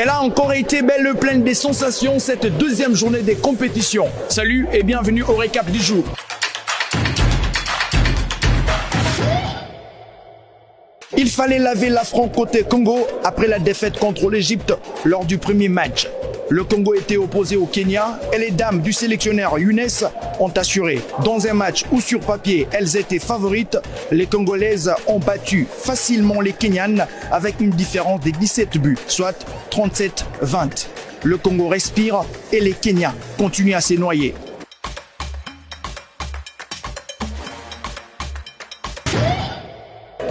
Elle a encore été belle, pleine des sensations, cette deuxième journée des compétitions. Salut et bienvenue au récap du jour. Il fallait laver l'affront côté Congo après la défaite contre l'Égypte lors du premier match. Le Congo était opposé au Kenya et les dames du sélectionneur Younes ont assuré. Dans un match où sur papier elles étaient favorites, les Congolaises ont battu facilement les Kenyanes avec une différence de 17 buts, soit 37-20. Le Congo respire et les Kenyans continuent à se noyer.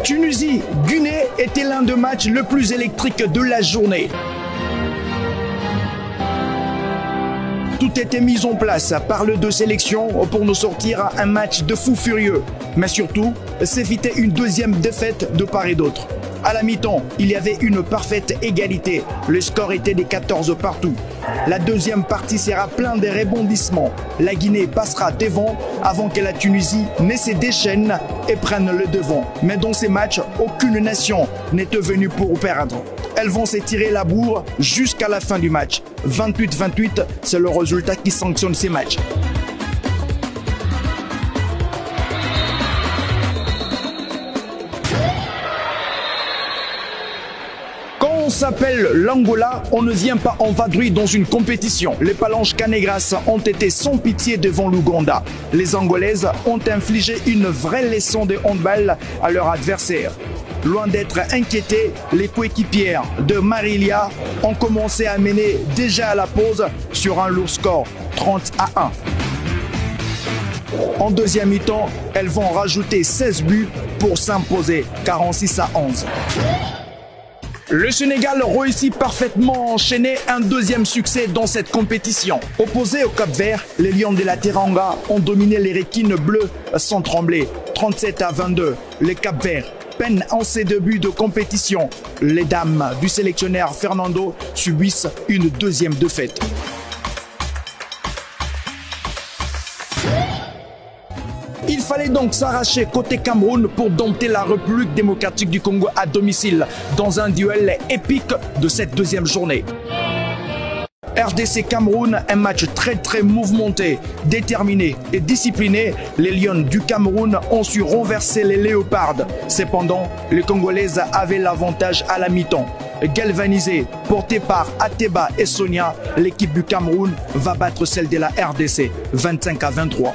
Tunisie-Guinée était l'un des matchs le plus électriques de la journée. Tout était mis en place par les deux sélections pour nous sortir un match de fou furieux. Mais surtout, s'éviter une deuxième défaite de part et d'autre. À la mi-temps, il y avait une parfaite égalité. Le score était de 14 partout. La deuxième partie sera plein de rebondissements. La Guinée passera devant avant que la Tunisie ne se déchaîne et prenne le devant. Mais dans ces matchs, aucune nation n'était venue pour perdre. Elles vont se tirer la bourre jusqu'à la fin du match. 28-28, c'est le résultat qui sanctionne ces matchs. Quand on s'appelle l'Angola, on ne vient pas en vadrouille dans une compétition. Les Palanches Canégras ont été sans pitié devant l'Ouganda. Les Angolaises ont infligé une vraie leçon de handball à leur adversaire. Loin d'être inquiétés, les coéquipières de Marilia ont commencé à mener déjà à la pause sur un lourd score, 30-1. En deuxième mi-temps, elles vont rajouter 16 buts pour s'imposer, 46-11. Le Sénégal réussit parfaitement à enchaîner un deuxième succès dans cette compétition. Opposés au Cap-Vert, les Lions de la Teranga ont dominé les Requins bleus sans trembler, 37-22. Les Cap-Vert peinent en ces débuts de compétition. Les dames du sélectionneur Fernando subissent une deuxième défaite. Il fallait donc s'arracher côté Cameroun pour dompter la République démocratique du Congo à domicile dans un duel épique de cette deuxième journée. RDC Cameroun, un match très mouvementé, déterminé et discipliné. Les Lions du Cameroun ont su renverser les Léopards. Cependant, les Congolaises avaient l'avantage à la mi-temps. Galvanisée, portée par Ateba et Sonia, l'équipe du Cameroun va battre celle de la RDC, 25-23.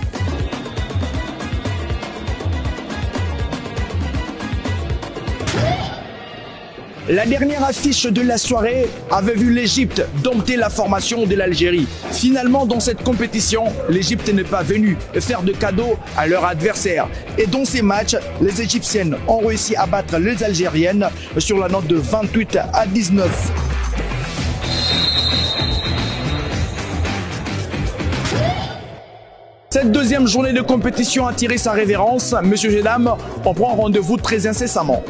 La dernière affiche de la soirée avait vu l'Égypte dompter la formation de l'Algérie. Finalement, dans cette compétition, l'Égypte n'est pas venue faire de cadeaux à leur adversaire. Et dans ces matchs, les Égyptiennes ont réussi à battre les Algériennes sur la note de 28-19. Cette deuxième journée de compétition a tiré sa révérence. Messieurs et dames, on prend rendez-vous très incessamment.